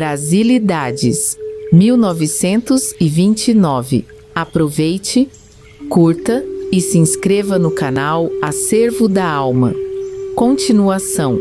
Brasilidades, 1929. Aproveite, curta e se inscreva no canal Acervo da Alma. Continuação.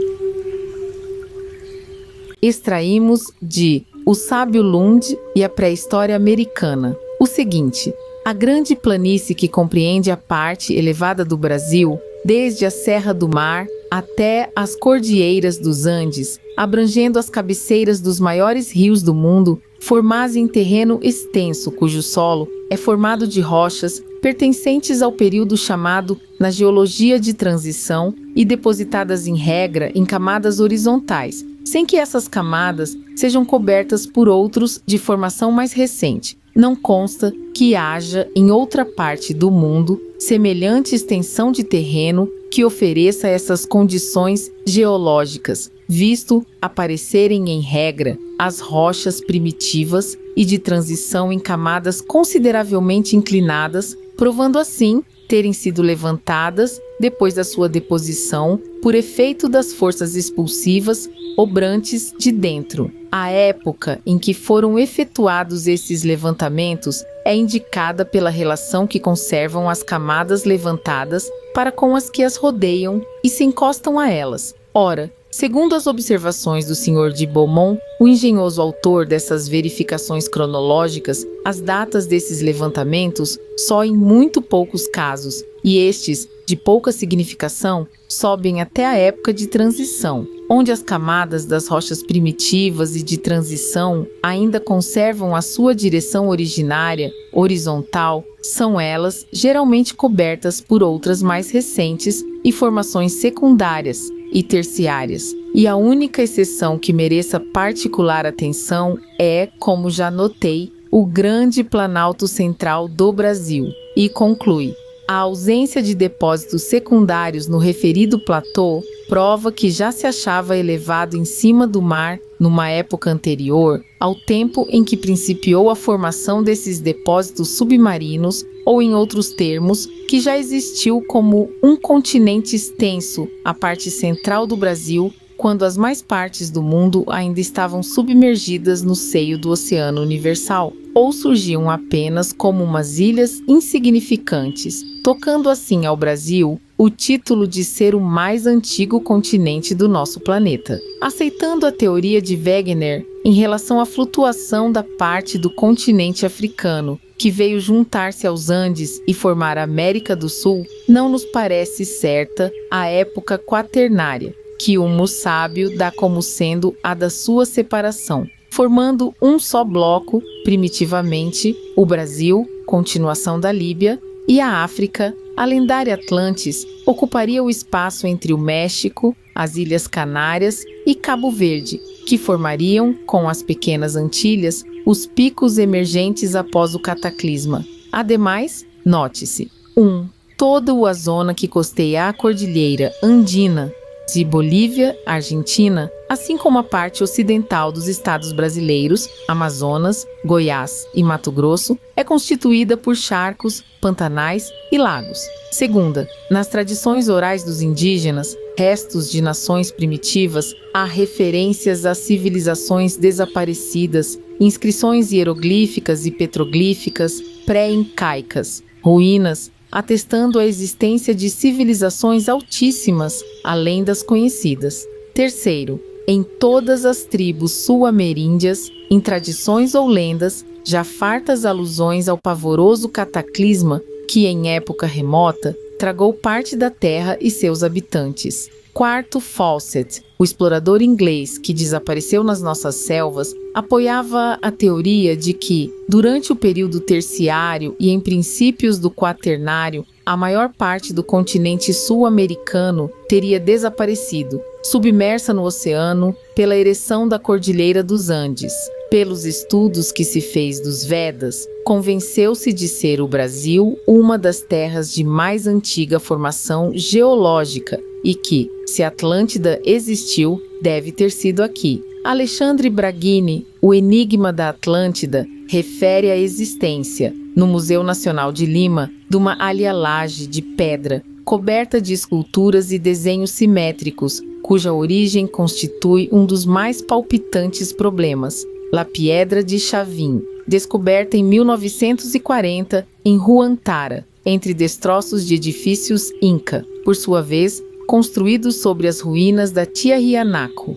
Extraímos de O Sábio Lund e a Pré-História Americana o seguinte: a grande planície que compreende a parte elevada do Brasil, desde a Serra do Mar até as Cordilheiras dos Andes, abrangendo as cabeceiras dos maiores rios do mundo, formada em terreno extenso cujo solo é formado de rochas pertencentes ao período chamado na geologia de transição e depositadas em regra em camadas horizontais, sem que essas camadas sejam cobertas por outros de formação mais recente. Não consta que haja em outra parte do mundo semelhante extensão de terreno que ofereça essas condições geológicas, visto aparecerem em regra as rochas primitivas e de transição em camadas consideravelmente inclinadas, provando assim terem sido levantadas depois da sua deposição por efeito das forças expulsivas obrantes de dentro. A época em que foram efetuados esses levantamentos é indicada pela relação que conservam as camadas levantadas para com as que as rodeiam e se encostam a elas. Ora, segundo as observações do Sr. de Beaumont, o engenhoso autor dessas verificações cronológicas, as datas desses levantamentos só em muito poucos casos, e estes, de pouca significação, sobem até a época de transição, onde as camadas das rochas primitivas e de transição ainda conservam a sua direção originária, horizontal, são elas geralmente cobertas por outras mais recentes e formações secundárias e terciárias, e a única exceção que mereça particular atenção é, como já notei, o Grande Planalto Central do Brasil, e conclui: a ausência de depósitos secundários no referido platô prova que já se achava elevado em cima do mar numa época anterior ao tempo em que principiou a formação desses depósitos submarinos, ou em outros termos, que já existiu como um continente extenso a parte central do Brasil, quando as mais partes do mundo ainda estavam submergidas no seio do Oceano Universal, ou surgiam apenas como umas ilhas insignificantes, tocando assim ao Brasil o título de ser o mais antigo continente do nosso planeta. Aceitando a teoria de Wegener em relação à flutuação da parte do continente africano, que veio juntar-se aos Andes e formar a América do Sul, não nos parece certa a época quaternária, que o sábio dá como sendo a da sua separação, formando um só bloco, primitivamente, o Brasil, continuação da Líbia, e a África, a lendária Atlantis, ocuparia o espaço entre o México, as Ilhas Canárias e Cabo Verde, que formariam, com as pequenas Antilhas, os picos emergentes após o cataclisma. Ademais, note-se: 1. Toda a zona que costeia a Cordilheira Andina, de Bolívia, Argentina, assim como a parte ocidental dos estados brasileiros, Amazonas, Goiás e Mato Grosso, é constituída por charcos, pantanais e lagos. Segunda, nas tradições orais dos indígenas, restos de nações primitivas, há referências a civilizações desaparecidas, inscrições hieroglíficas e petroglíficas pré-incaicas, ruínas, atestando a existência de civilizações altíssimas, além das conhecidas. Terceiro, em todas as tribos sul-ameríndias, em tradições ou lendas, já fartas alusões ao pavoroso cataclisma que, em época remota, tragou parte da terra e seus habitantes. Quarto, Fawcett, o explorador inglês que desapareceu nas nossas selvas, apoiava a teoria de que, durante o período terciário e em princípios do quaternário, a maior parte do continente sul-americano teria desaparecido, submersa no oceano pela ereção da Cordilheira dos Andes. Pelos estudos que se fez dos Vedas, convenceu-se de ser o Brasil uma das terras de mais antiga formação geológica e que, se Atlântida existiu, deve ter sido aqui. Alexandre Braghini, O Enigma da Atlântida, refere à existência, no Museu Nacional de Lima, de uma alha-laje de pedra, coberta de esculturas e desenhos simétricos, cuja origem constitui um dos mais palpitantes problemas. La Piedra de Chavin, descoberta em 1940 em Huantara, entre destroços de edifícios Inca, por sua vez, construídos sobre as ruínas da Tiahuanaco.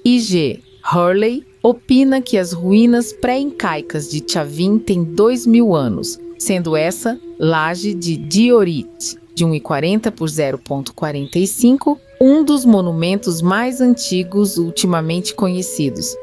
I.G. Hurley opina que as ruínas pré-incaicas de Chavin têm 2.000 anos, sendo essa laje de diorite, de 1,40 por 0,45, um dos monumentos mais antigos ultimamente conhecidos.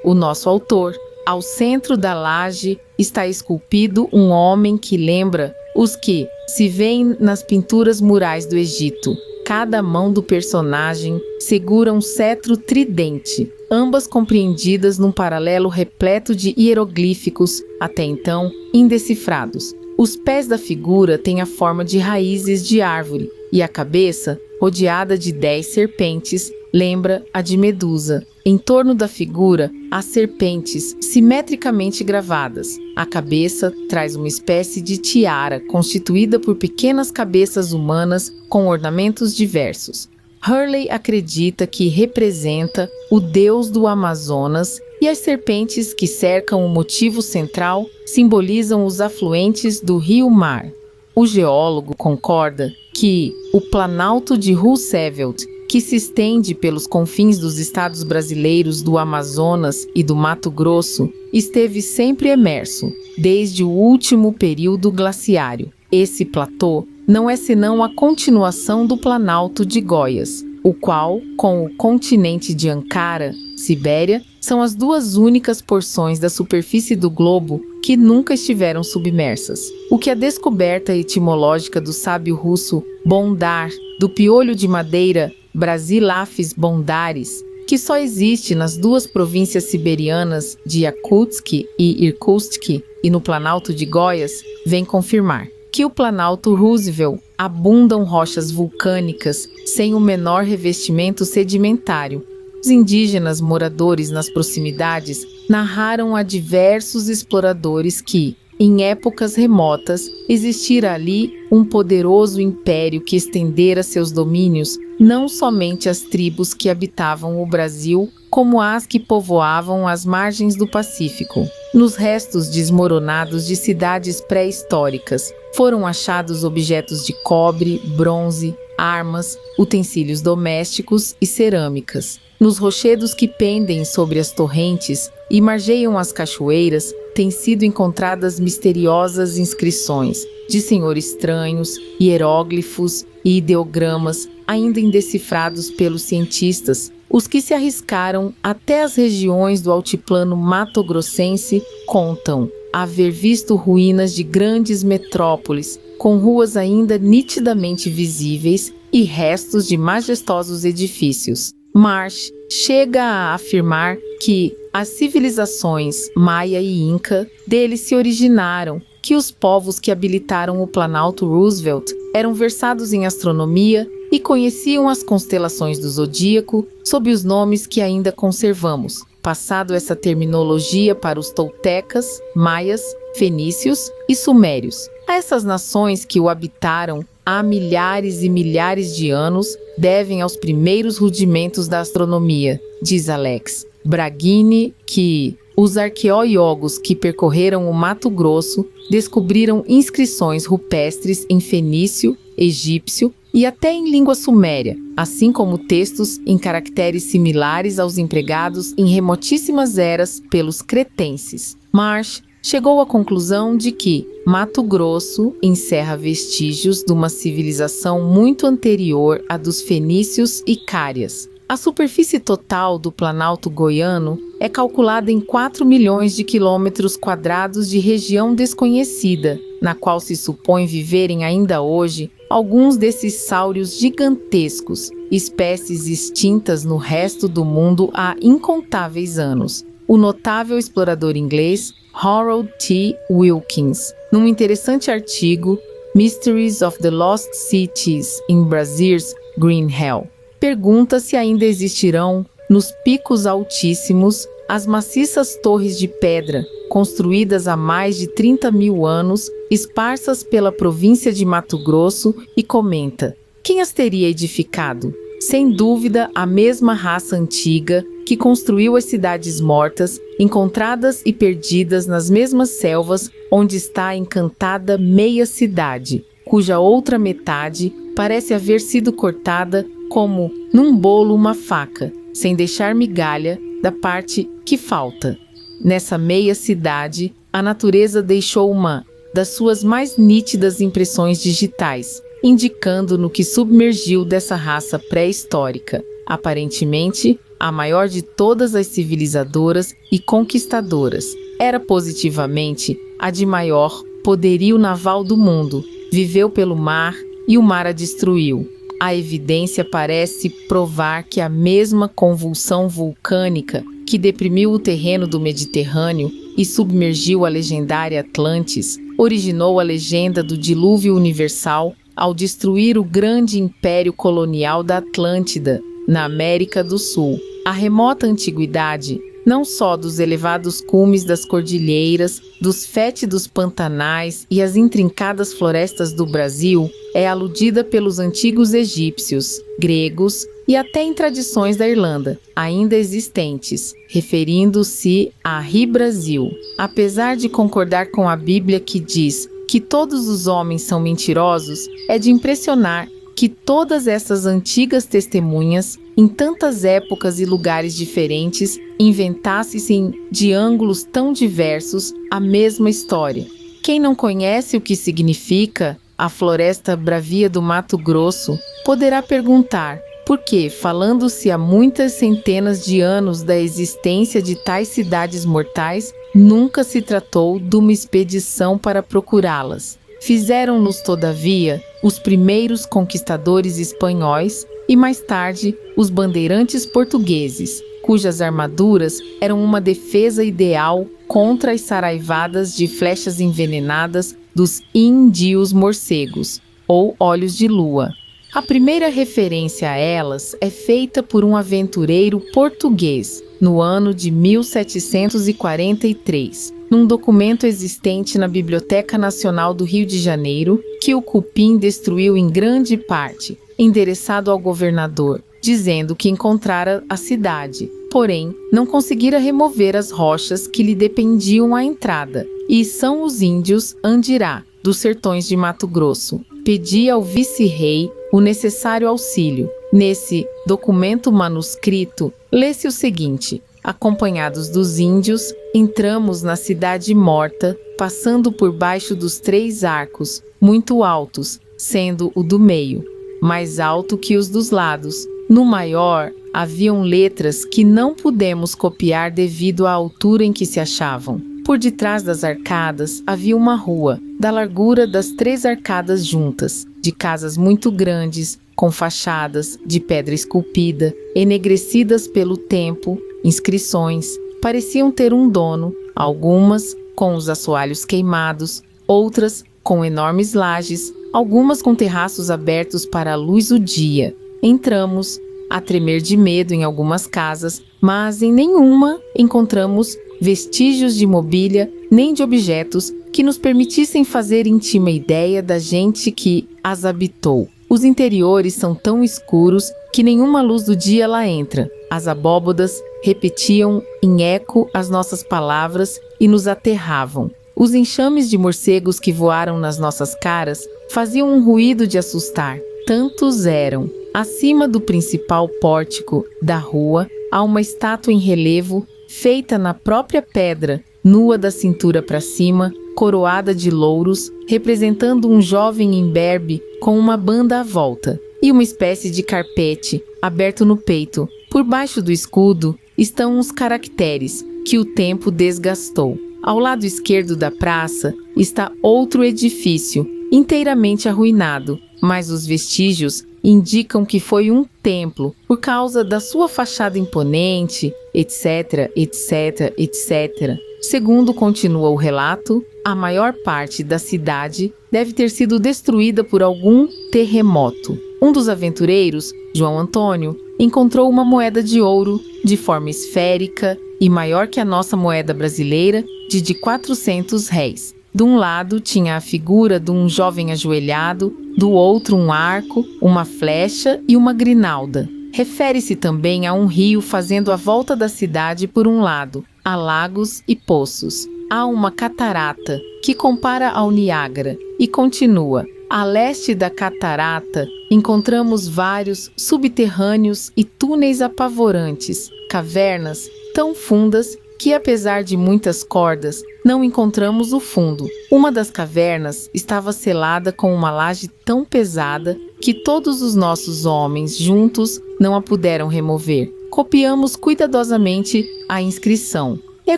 O nosso autor, ao centro da laje está esculpido um homem que lembra os que se veem nas pinturas murais do Egito. Cada mão do personagem segura um cetro tridente, ambas compreendidas num paralelo repleto de hieroglíficos, até então indecifrados. Os pés da figura têm a forma de raízes de árvore e a cabeça, rodeada de 10 serpentes, lembra a de Medusa. Em torno da figura, há serpentes simetricamente gravadas. A cabeça traz uma espécie de tiara constituída por pequenas cabeças humanas com ornamentos diversos. Hurley acredita que representa o deus do Amazonas e as serpentes que cercam o motivo central simbolizam os afluentes do rio Mar. O geólogo concorda que o Planalto de Roosevelt, que se estende pelos confins dos estados brasileiros do Amazonas e do Mato Grosso, esteve sempre emerso, desde o último período glaciário. Esse platô não é senão a continuação do Planalto de Goiás, o qual, com o continente de Ankara, Sibéria, são as duas únicas porções da superfície do globo que nunca estiveram submersas. O que a descoberta etimológica do sábio russo Bondar, do piolho de madeira Brasilapis bondaris, que só existe nas duas províncias siberianas de Yakutsk e Irkutsk e no Planalto de Goiás, vem confirmar que o Planalto Roosevelt abundam rochas vulcânicas sem o menor revestimento sedimentário. Os indígenas moradores nas proximidades narraram a diversos exploradores que, em épocas remotas, existira ali um poderoso império que estendera seus domínios não somente às tribos que habitavam o Brasil, como às que povoavam as margens do Pacífico. Nos restos desmoronados de cidades pré-históricas, foram achados objetos de cobre, bronze, armas, utensílios domésticos e cerâmicas. Nos rochedos que pendem sobre as torrentes e margeiam as cachoeiras, têm sido encontradas misteriosas inscrições de senhores estranhos, hieróglifos e ideogramas ainda indecifrados pelos cientistas. Os que se arriscaram até as regiões do altiplano mato-grossense contam haver visto ruínas de grandes metrópoles, com ruas ainda nitidamente visíveis e restos de majestosos edifícios. Marsh chega a afirmar que as civilizações Maia e Inca deles se originaram, que os povos que habilitaram o Planalto Roosevelt eram versados em astronomia e conheciam as constelações do zodíaco sob os nomes que ainda conservamos, passado essa terminologia para os toltecas, maias, fenícios e sumérios. A essas nações que o habitaram há milhares e milhares de anos devem aos primeiros rudimentos da astronomia, diz Alex Braghini, que os arqueólogos que percorreram o Mato Grosso descobriram inscrições rupestres em fenício, egípcio e até em língua suméria, assim como textos em caracteres similares aos empregados em remotíssimas eras pelos cretenses. Marsh chegou à conclusão de que Mato Grosso encerra vestígios de uma civilização muito anterior à dos fenícios e cárias. A superfície total do Planalto Goiano é calculada em 4 milhões de quilômetros quadrados de região desconhecida, na qual se supõe viverem ainda hoje alguns desses sáurios gigantescos, espécies extintas no resto do mundo há incontáveis anos. O notável explorador inglês Harold T. Wilkins, num interessante artigo Mysteries of the Lost Cities in Brazil's Green Hell, pergunta se ainda existirão, nos picos altíssimos, as maciças torres de pedra, construídas há mais de 30.000 anos, esparsas pela província de Mato Grosso, e comenta: quem as teria edificado? Sem dúvida, a mesma raça antiga que construiu as cidades mortas, encontradas e perdidas nas mesmas selvas onde está a encantada meia cidade, cuja outra metade parece haver sido cortada como num bolo uma faca, sem deixar migalha da parte que falta. Nessa meia cidade, a natureza deixou uma das suas mais nítidas impressões digitais, indicando no que submergiu dessa raça pré-histórica, aparentemente a maior de todas as civilizadoras e conquistadoras. Era positivamente a de maior poderio naval do mundo. Viveu pelo mar e o mar a destruiu. A evidência parece provar que a mesma convulsão vulcânica que deprimiu o terreno do Mediterrâneo e submergiu a legendária Atlantis originou a legenda do dilúvio universal ao destruir o grande império colonial da Atlântida, na América do Sul. A remota antiguidade, não só dos elevados cumes das cordilheiras, dos fétidos pantanais e as intrincadas florestas do Brasil, é aludida pelos antigos egípcios, gregos e até em tradições da Irlanda, ainda existentes, referindo-se a Ri-Brasil. Apesar de concordar com a Bíblia que diz que todos os homens são mentirosos, é de impressionar que todas essas antigas testemunhas, em tantas épocas e lugares diferentes, inventassem de ângulos tão diversos a mesma história. Quem não conhece o que significa a floresta bravia do Mato Grosso, poderá perguntar por que, falando-se há muitas centenas de anos da existência de tais cidades mortais, nunca se tratou de uma expedição para procurá-las. Fizeram-nos, todavia, os primeiros conquistadores espanhóis e, mais tarde, os bandeirantes portugueses, cujas armaduras eram uma defesa ideal contra as saraivadas de flechas envenenadas dos índios morcegos, ou olhos de lua. A primeira referência a elas é feita por um aventureiro português, no ano de 1743, num documento existente na Biblioteca Nacional do Rio de Janeiro, que o Cupim destruiu em grande parte, endereçado ao governador, dizendo que encontrara a cidade, porém não conseguira remover as rochas que lhe dependiam à entrada, e são os índios Andirá, dos sertões de Mato Grosso. Pedia ao vice-rei o necessário auxílio. Nesse documento manuscrito, lê-se o seguinte: acompanhados dos índios, entramos na cidade morta, passando por baixo dos 3 arcos, muito altos, sendo o do meio mais alto que os dos lados. No maior, haviam letras que não pudemos copiar devido à altura em que se achavam. Por detrás das arcadas havia uma rua, da largura das 3 arcadas juntas, de casas muito grandes, com fachadas de pedra esculpida, enegrecidas pelo tempo, inscrições, pareciam ter um dono, algumas com os assoalhos queimados, outras com enormes lajes, algumas com terraços abertos para a luz do dia. Entramos, a tremer de medo em algumas casas, mas em nenhuma encontramos vestígios de mobília nem de objetos que nos permitissem fazer íntima ideia da gente que as habitou. Os interiores são tão escuros que nenhuma luz do dia lá entra. As abóbodas repetiam em eco as nossas palavras e nos aterravam. Os enxames de morcegos que voaram nas nossas caras faziam um ruído de assustar. Tantos eram. Acima do principal pórtico da rua há uma estátua em relevo feita na própria pedra, nua da cintura para cima, coroada de louros, representando um jovem imberbe com uma banda à volta e uma espécie de carpete aberto no peito. Por baixo do escudo estão uns caracteres que o tempo desgastou. Ao lado esquerdo da praça está outro edifício, inteiramente arruinado, mas os vestígios indicam que foi um templo por causa da sua fachada imponente, etc, etc, etc. Segundo continua o relato, a maior parte da cidade deve ter sido destruída por algum terremoto. Um dos aventureiros, João Antônio, encontrou uma moeda de ouro de forma esférica e maior que a nossa moeda brasileira, de 400 réis. De um lado tinha a figura de um jovem ajoelhado, do outro um arco, uma flecha e uma grinalda. Refere-se também a um rio fazendo a volta da cidade por um lado, a lagos e poços. Há uma catarata, que compara ao Niágara, e continua. A leste da catarata, encontramos vários subterrâneos e túneis apavorantes, cavernas tão fundas que, apesar de muitas cordas, não encontramos o fundo. Uma das cavernas estava selada com uma laje tão pesada que todos os nossos homens juntos não a puderam remover. Copiamos cuidadosamente a inscrição. É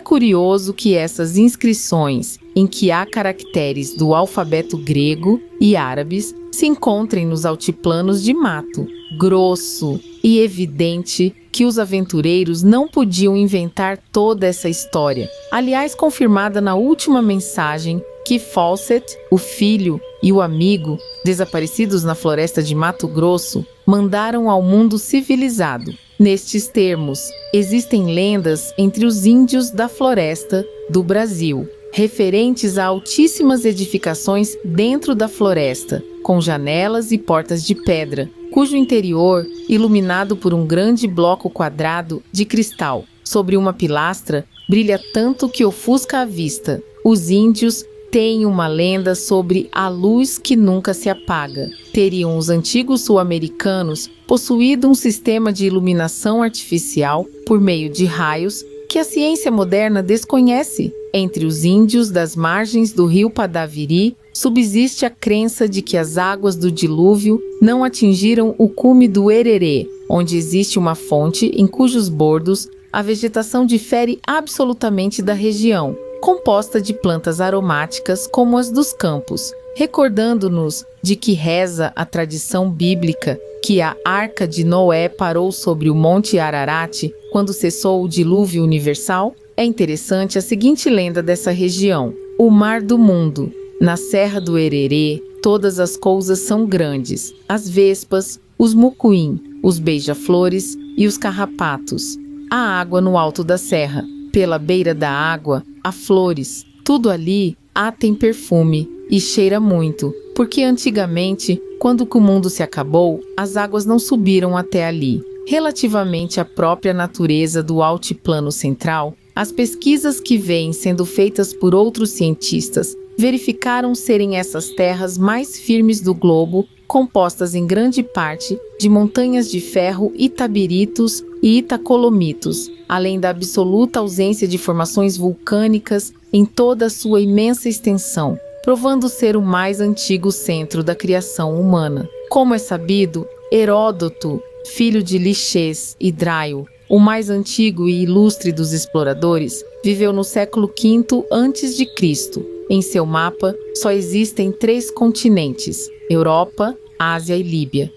curioso que essas inscrições, em que há caracteres do alfabeto grego e árabes, se encontrem nos altiplanos de Mato Grosso, e evidente que os aventureiros não podiam inventar toda essa história. Aliás, confirmada na última mensagem que Fawcett, o filho e o amigo, desaparecidos na floresta de Mato Grosso, mandaram ao mundo civilizado. Nestes termos, existem lendas entre os índios da floresta do Brasil, referentes a altíssimas edificações dentro da floresta, com janelas e portas de pedra, cujo interior, iluminado por um grande bloco quadrado de cristal, sobre uma pilastra, brilha tanto que ofusca a vista. Os índios têm uma lenda sobre a luz que nunca se apaga. Teriam os antigos sul-americanos possuído um sistema de iluminação artificial por meio de raios que a ciência moderna desconhece. Entre os índios das margens do rio Padaviri, subsiste a crença de que as águas do dilúvio não atingiram o cume do Hererê, onde existe uma fonte em cujos bordos a vegetação difere absolutamente da região, composta de plantas aromáticas como as dos campos, recordando-nos de que reza a tradição bíblica que a Arca de Noé parou sobre o Monte Ararat quando cessou o dilúvio universal. É interessante a seguinte lenda dessa região: o mar do mundo. Na Serra do Hererê, todas as coisas são grandes: as vespas, os mucuim, os beija-flores e os carrapatos. A água no alto da serra, pela beira da água, há flores. Tudo ali tem perfume e cheira muito, porque antigamente, quando o mundo se acabou, as águas não subiram até ali. Relativamente à própria natureza do altiplano central, as pesquisas que vêm sendo feitas por outros cientistas verificaram serem essas terras mais firmes do globo, compostas em grande parte de montanhas de ferro itabiritos e itacolomitos, além da absoluta ausência de formações vulcânicas em toda a sua imensa extensão, provando ser o mais antigo centro da criação humana. Como é sabido, Heródoto, filho de Lichés e Draio, o mais antigo e ilustre dos exploradores, viveu no século V a.C. Em seu mapa, só existem 3 continentes: Europa, Ásia e Líbia.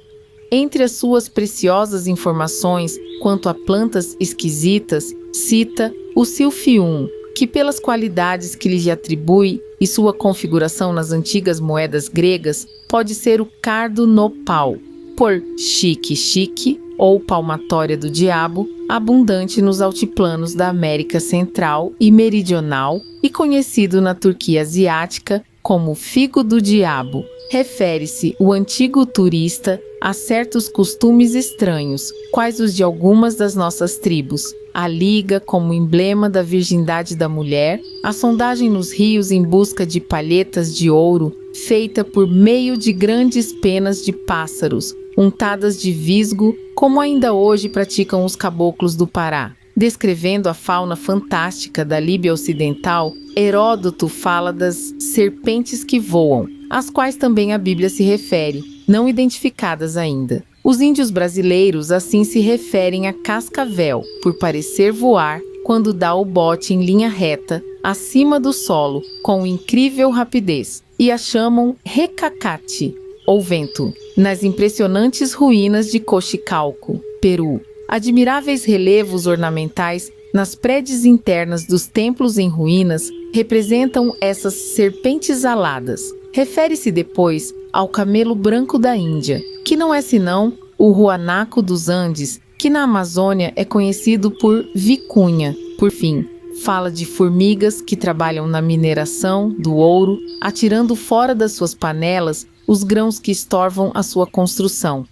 Entre as suas preciosas informações quanto a plantas esquisitas, cita o silfium, que pelas qualidades que lhe atribui e sua configuração nas antigas moedas gregas, pode ser o cardo nopal, por chique ou palmatória do diabo, abundante nos altiplanos da América Central e Meridional e conhecido na Turquia asiática como figo do diabo. Refere-se o antigo turista a certos costumes estranhos, quais os de algumas das nossas tribos: a liga como emblema da virgindade da mulher, a sondagem nos rios em busca de palhetas de ouro, feita por meio de grandes penas de pássaros, untadas de visgo, como ainda hoje praticam os caboclos do Pará. Descrevendo a fauna fantástica da Líbia Ocidental, Heródoto fala das serpentes que voam, às quais também a Bíblia se refere, não identificadas ainda. Os índios brasileiros assim se referem a cascavel, por parecer voar quando dá o bote em linha reta, acima do solo, com incrível rapidez, e a chamam recacate, ou vento. Nas impressionantes ruínas de Cochicalco, Peru, admiráveis relevos ornamentais nas paredes internas dos templos em ruínas representam essas serpentes aladas. Refere-se depois ao camelo branco da Índia, que não é senão o ruanaco dos Andes, que na Amazônia é conhecido por vicunha. Por fim, fala de formigas que trabalham na mineração do ouro, atirando fora das suas panelas os grãos que estorvam a sua construção.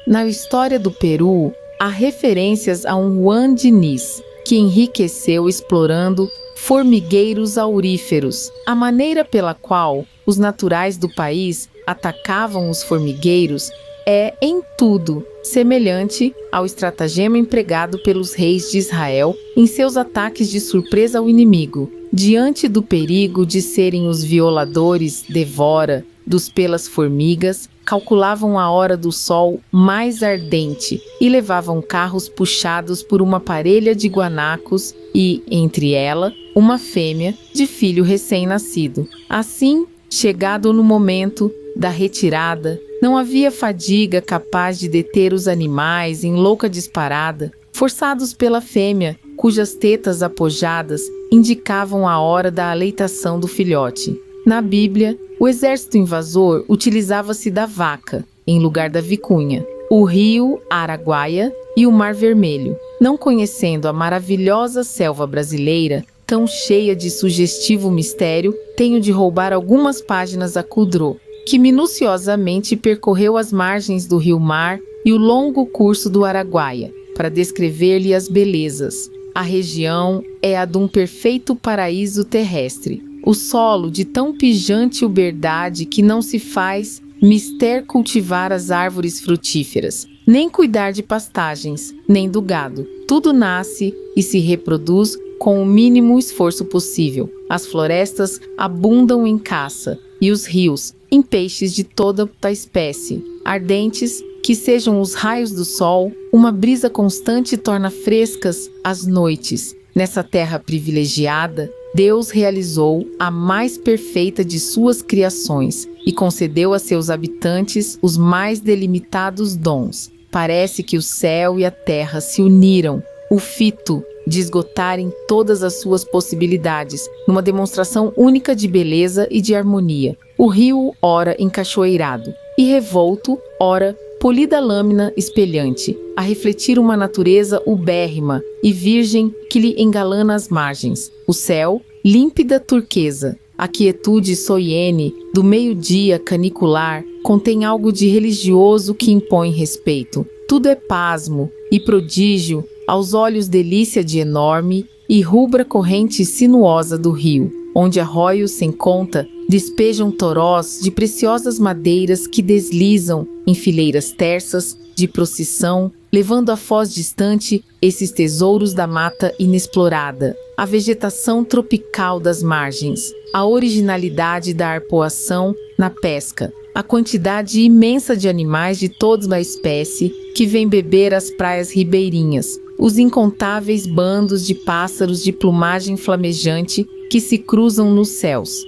Na história do Peru, há referências a um Juan Diniz, que enriqueceu explorando formigueiros auríferos. A maneira pela qual os naturais do país atacavam os formigueiros é, em tudo, semelhante ao estratagema empregado pelos reis de Israel em seus ataques de surpresa ao inimigo. Diante do perigo de serem os violadores devora dos pelas formigas, calculavam a hora do sol mais ardente e levavam carros puxados por uma parelha de guanacos e, entre ela, uma fêmea de filho recém-nascido. Assim, chegado no momento da retirada, não havia fadiga capaz de deter os animais em louca disparada, forçados pela fêmea, cujas tetas apojadas indicavam a hora da aleitação do filhote. Na Bíblia, o exército invasor utilizava-se da vaca, em lugar da vicunha, o rio Araguaia e o Mar Vermelho. Não conhecendo a maravilhosa selva brasileira, tão cheia de sugestivo mistério, tenho de roubar algumas páginas a Coudreau, que minuciosamente percorreu as margens do rio Mar e o longo curso do Araguaia, para descrever-lhe as belezas. A região é a de um perfeito paraíso terrestre. O solo de tão pijante uberdade que não se faz mister cultivar as árvores frutíferas, nem cuidar de pastagens, nem do gado. Tudo nasce e se reproduz com o mínimo esforço possível. As florestas abundam em caça e os rios em peixes de toda a espécie. Ardentes que sejam os raios do sol, uma brisa constante torna frescas as noites. Nessa terra privilegiada, Deus realizou a mais perfeita de suas criações e concedeu a seus habitantes os mais delimitados dons. Parece que o céu e a terra se uniram, o fito de esgotarem todas as suas possibilidades, numa demonstração única de beleza e de harmonia. O rio, ora encachoeirado e revolto, ora polida lâmina espelhante, a refletir uma natureza ubérrima e virgem que lhe engalana as margens. O céu, límpida turquesa, a quietude soiene do meio-dia canicular, contém algo de religioso que impõe respeito. Tudo é pasmo e prodígio, aos olhos delícia de enorme e rubra corrente sinuosa do rio, onde arroios sem conta despejam torós de preciosas madeiras que deslizam em fileiras tersas de procissão, levando à foz distante esses tesouros da mata inexplorada, a vegetação tropical das margens, a originalidade da arpoação na pesca, a quantidade imensa de animais de toda a espécie que vêm beber às praias ribeirinhas, os incontáveis bandos de pássaros de plumagem flamejante que se cruzam nos céus.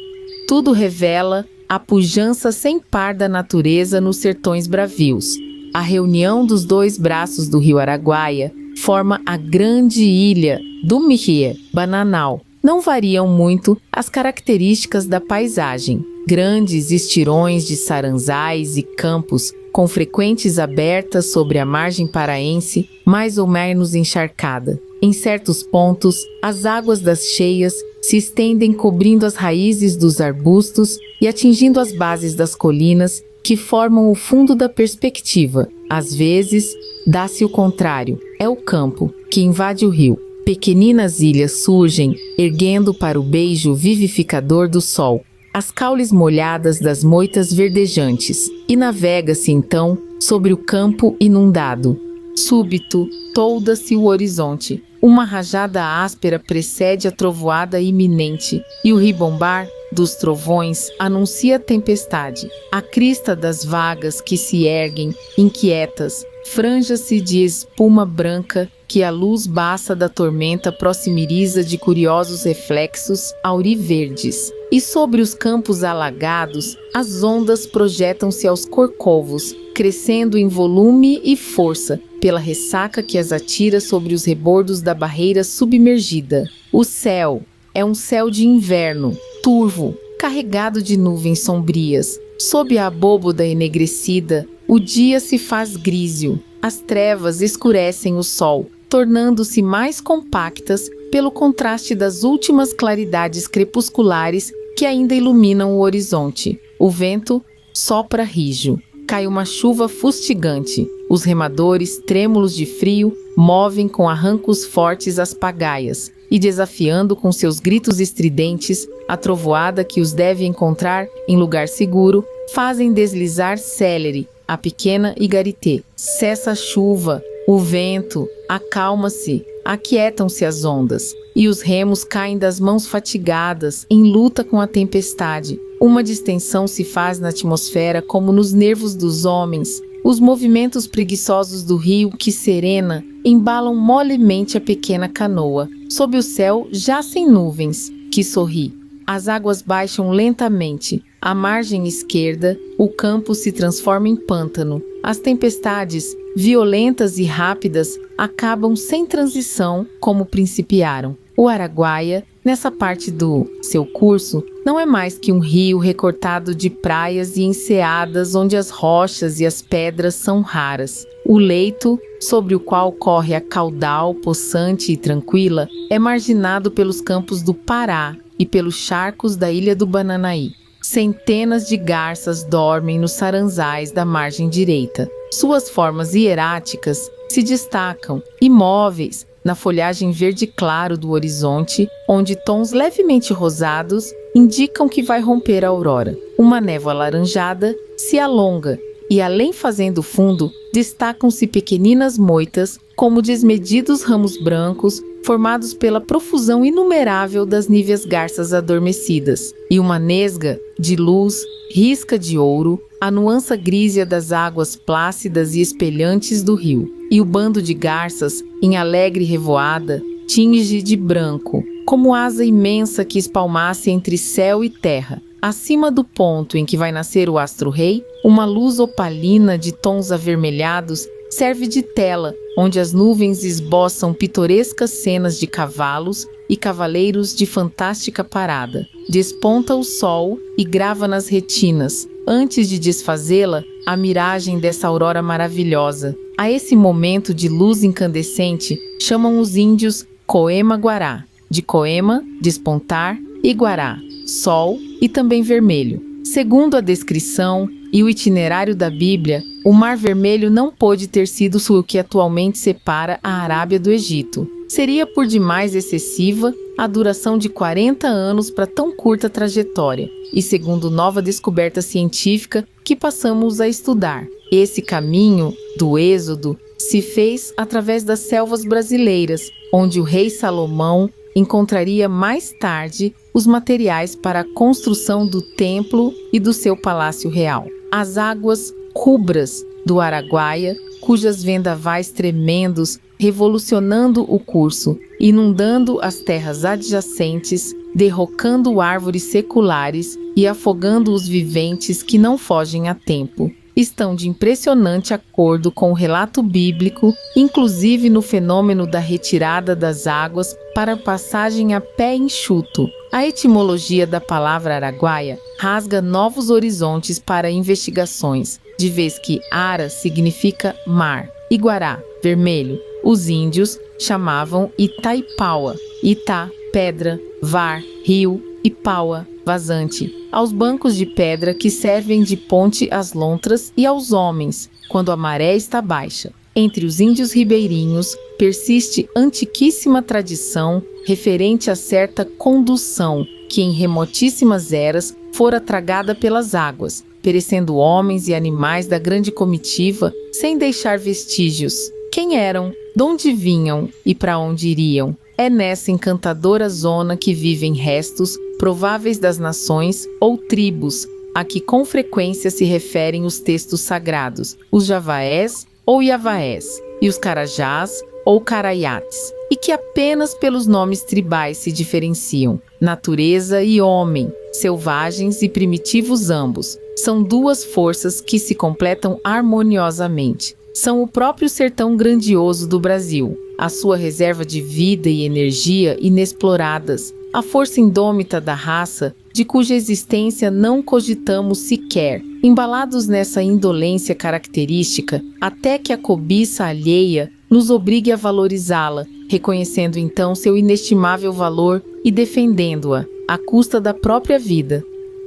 Tudo revela a pujança sem par da natureza nos sertões bravios. A reunião dos dois braços do rio Araguaia forma a grande ilha do Mihie Bananal. Não variam muito as características da paisagem. Grandes estirões de saranzais e campos com frequentes abertas sobre a margem paraense, mais ou menos encharcada. Em certos pontos, as águas das cheias se estendem cobrindo as raízes dos arbustos e atingindo as bases das colinas que formam o fundo da perspectiva. Às vezes, dá-se o contrário, é o campo que invade o rio. Pequeninas ilhas surgem, erguendo para o beijo vivificador do sol as caules molhadas das moitas verdejantes, e navega-se então sobre o campo inundado. Súbito, tolda-se o horizonte. Uma rajada áspera precede a trovoada iminente, e o ribombar dos trovões anuncia a tempestade. A crista das vagas que se erguem, inquietas, franja-se de espuma branca que a luz baça da tormenta proximiriza de curiosos reflexos auriverdes. E sobre os campos alagados, as ondas projetam-se aos corcovos, crescendo em volume e força, pela ressaca que as atira sobre os rebordos da barreira submergida. O céu é um céu de inverno, turvo, carregado de nuvens sombrias. Sob a abóboda enegrecida, o dia se faz gríseo. As trevas escurecem o sol, tornando-se mais compactas pelo contraste das últimas claridades crepusculares que ainda iluminam o horizonte. O vento sopra rijo. cai uma chuva fustigante. Os remadores, trêmulos de frio, movem com arrancos fortes as pagaias e, desafiando com seus gritos estridentes a trovoada que os deve encontrar em lugar seguro, fazem deslizar célere a pequena Igaritê. Cessa a chuva, o vento, acalma-se, aquietam-se as ondas, e os remos caem das mãos fatigadas em luta com a tempestade. Uma distensão se faz na atmosfera como nos nervos dos homens. Os movimentos preguiçosos do rio que serena embalam molemente a pequena canoa, sob o céu já sem nuvens, que sorri. As águas baixam lentamente. À margem esquerda, o campo se transforma em pântano. As tempestades, violentas e rápidas, acabam sem transição como principiaram. O Araguaia, nessa parte do seu curso, não é mais que um rio recortado de praias e enseadas onde as rochas e as pedras são raras. O leito, sobre o qual corre a caudal possante e tranquila, é marginado pelos campos do Pará e pelos charcos da ilha do Bananaí. Centenas de garças dormem nos saranzais da margem direita. Suas formas hieráticas se destacam, imóveis, na folhagem verde claro do horizonte, onde tons levemente rosados indicam que vai romper a aurora. Uma névoa alaranjada se alonga e, além fazendo fundo, destacam-se pequeninas moitas, como desmedidos ramos brancos, formados pela profusão inumerável das níveas garças adormecidas, e uma nesga de luz, risca de ouro, a nuança grísia das águas plácidas e espelhantes do rio, e o bando de garças, em alegre revoada, tinge de branco, como asa imensa que espalmasse entre céu e terra. Acima do ponto em que vai nascer o astro-rei, uma luz opalina de tons avermelhados serve de tela, onde as nuvens esboçam pitorescas cenas de cavalos e cavaleiros de fantástica parada. Desponta o sol e grava nas retinas, antes de desfazê-la, a miragem dessa aurora maravilhosa. A esse momento de luz incandescente, chamam os índios Coema-Guará, de Coema, despontar, e Guará, sol e também vermelho. Segundo a descrição e o itinerário da Bíblia, o Mar Vermelho não pôde ter sido o que atualmente separa a Arábia do Egito. Seria por demais excessiva a duração de 40 anos para tão curta trajetória, e segundo nova descoberta científica que passamos a estudar, esse caminho do Êxodo se fez através das selvas brasileiras, onde o rei Salomão encontraria mais tarde os materiais para a construção do templo e do seu palácio real. As águas rubras do Araguaia, cujas vendavais tremendos revolucionando o curso, inundando as terras adjacentes, derrocando árvores seculares e afogando os viventes que não fogem a tempo, estão de impressionante acordo com o relato bíblico, inclusive no fenômeno da retirada das águas para passagem a pé enxuto. A etimologia da palavra Araguaia rasga novos horizontes para investigações, de vez que Ara significa mar e Guará, vermelho. Os índios chamavam Itaipaua, Itá, pedra, var, rio, e paua, vazante, aos bancos de pedra que servem de ponte às lontras e aos homens, quando a maré está baixa. Entre os índios ribeirinhos persiste antiquíssima tradição referente a certa condução que em remotíssimas eras fora tragada pelas águas, perecendo homens e animais da grande comitiva sem deixar vestígios. Quem eram, de onde vinham e para onde iriam? É nessa encantadora zona que vivem restos prováveis das nações ou tribos a que com frequência se referem os textos sagrados, os javaés ou iavaés, e os carajás ou caraiates, e que apenas pelos nomes tribais se diferenciam. Natureza e homem, selvagens e primitivos ambos, são duas forças que se completam harmoniosamente. São o próprio sertão grandioso do Brasil, a sua reserva de vida e energia inexploradas, a força indômita da raça, de cuja existência não cogitamos sequer, embalados nessa indolência característica, até que a cobiça alheia nos obrigue a valorizá-la, reconhecendo então seu inestimável valor e defendendo-a, à custa da própria vida.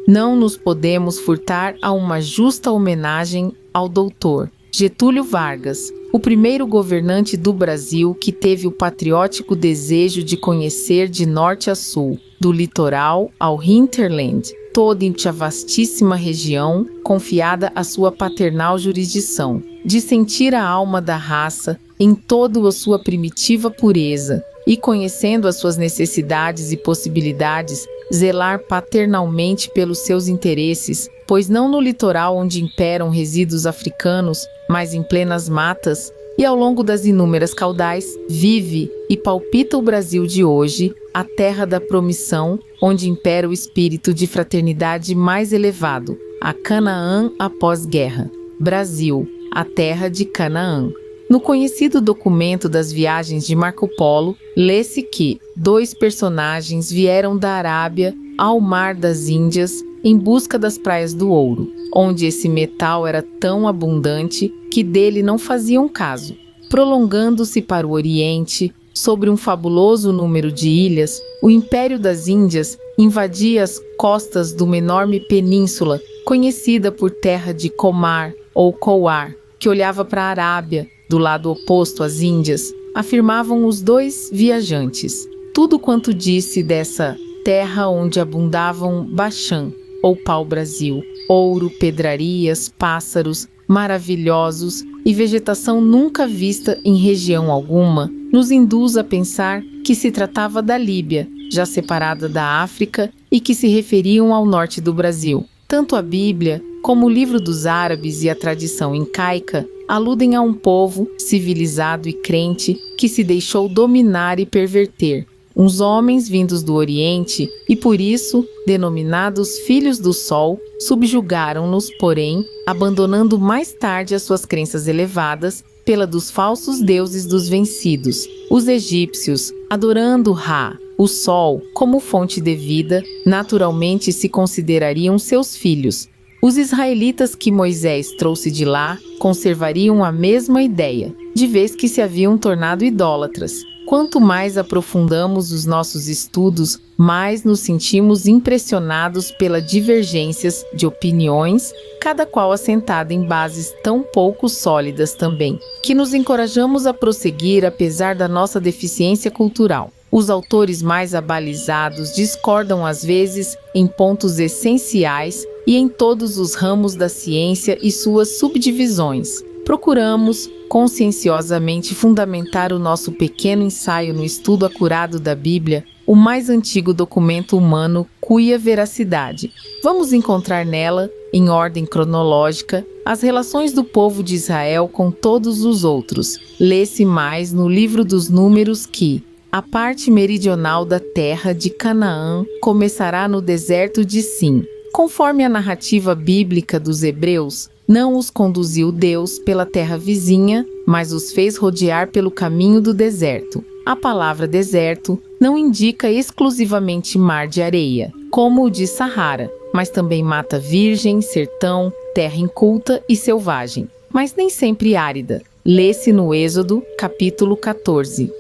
não nos podemos furtar a uma justa homenagem ao doutor Getúlio Vargas, o primeiro governante do Brasil que teve o patriótico desejo de conhecer de norte a sul, do litoral ao hinterland, toda a vastíssima região confiada à sua paternal jurisdição, de sentir a alma da raça em toda a sua primitiva pureza e, conhecendo as suas necessidades e possibilidades, zelar paternalmente pelos seus interesses, pois não no litoral onde imperam resíduos africanos, mas em plenas matas, e ao longo das inúmeras caudais, vive e palpita o Brasil de hoje, a terra da promissão, onde impera o espírito de fraternidade mais elevado, a Canaã após guerra. Brasil, a terra de Canaã. No conhecido documento das viagens de Marco Polo, lê-se que 2 personagens vieram da Arábia ao Mar das Índias em busca das praias do ouro, onde esse metal era tão abundante que dele não faziam caso. Prolongando-se para o Oriente, sobre um fabuloso número de ilhas, o Império das Índias invadia as costas de uma enorme península, conhecida por terra de Comar ou Coar, que olhava para a Arábia, do lado oposto às Índias, afirmavam os 2 viajantes. Tudo quanto disse dessa terra onde abundavam Baxã, ou pau-brasil, ouro, pedrarias, pássaros maravilhosos e vegetação nunca vista em região alguma, nos induz a pensar que se tratava da Líbia, já separada da África, e que se referiam ao norte do Brasil. Tanto a Bíblia, como o livro dos árabes e a tradição incaica, aludem a um povo civilizado e crente que se deixou dominar e perverter, uns homens vindos do Oriente e, por isso, denominados Filhos do Sol, subjugaram-nos, porém, abandonando mais tarde as suas crenças elevadas pela dos falsos deuses dos vencidos. Os egípcios, adorando Ra, o Sol, como fonte de vida, naturalmente se considerariam seus filhos. Os israelitas que Moisés trouxe de lá conservariam a mesma ideia, de vez que se haviam tornado idólatras. Quanto mais aprofundamos os nossos estudos, mais nos sentimos impressionados pelas divergências de opiniões, cada qual assentada em bases tão pouco sólidas também, que nos encorajamos a prosseguir apesar da nossa deficiência cultural. Os autores mais abalizados discordam às vezes em pontos essenciais e em todos os ramos da ciência e suas subdivisões. Procuramos conscienciosamente fundamentar o nosso pequeno ensaio no estudo acurado da Bíblia, o mais antigo documento humano cuja veracidade. Vamos encontrar nela, em ordem cronológica, as relações do povo de Israel com todos os outros. Lê-se mais no livro dos Números que a parte meridional da terra de Canaã começará no deserto de Sim. Conforme a narrativa bíblica dos Hebreus, não os conduziu Deus pela terra vizinha, mas os fez rodear pelo caminho do deserto. A palavra deserto não indica exclusivamente mar de areia, como o de Saara, mas também mata virgem, sertão, terra inculta e selvagem, mas nem sempre árida. Lê-se no Êxodo, capítulo 14.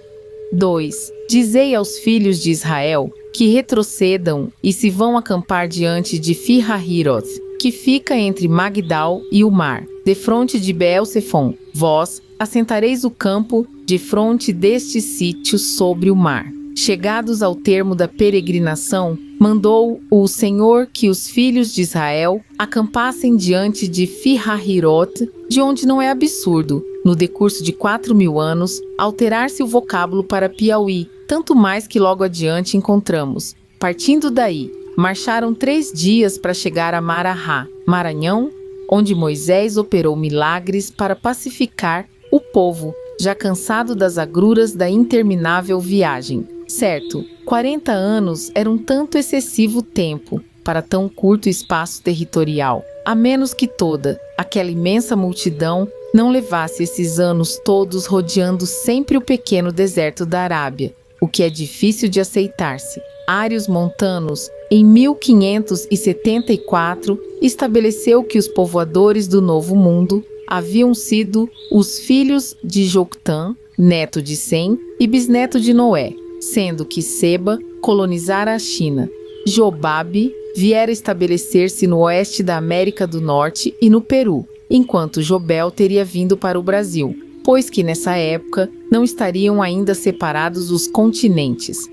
2. Dizei aos filhos de Israel que retrocedam e se vão acampar diante de Fi-Hahiroth, que fica entre Magdal e o mar, defronte de Beel-Sefon. Vós assentareis o campo defronte deste sítio sobre o mar. Chegados ao termo da peregrinação, mandou o Senhor que os filhos de Israel acampassem diante de Fi-Hahiroth, de onde não é absurdo, no decurso de 4.000 anos, alterar-se o vocábulo para Piauí, tanto mais que logo adiante encontramos. Partindo daí, marcharam 3 dias para chegar a Marahá, Maranhão, onde Moisés operou milagres para pacificar o povo, já cansado das agruras da interminável viagem. Certo, 40 anos era um tanto excessivo tempo para tão curto espaço territorial, a menos que toda aquela imensa multidão não levasse esses anos todos rodeando sempre o pequeno deserto da Arábia, o que é difícil de aceitar-se. Ários Montanos, em 1574, estabeleceu que os povoadores do Novo Mundo haviam sido os filhos de Joctã, neto de Sem e bisneto de Noé, sendo que Seba colonizara a China, Jobabe viera estabelecer-se no oeste da América do Norte e no Peru, enquanto Jobel teria vindo para o Brasil, pois que nessa época não estariam ainda separados os continentes.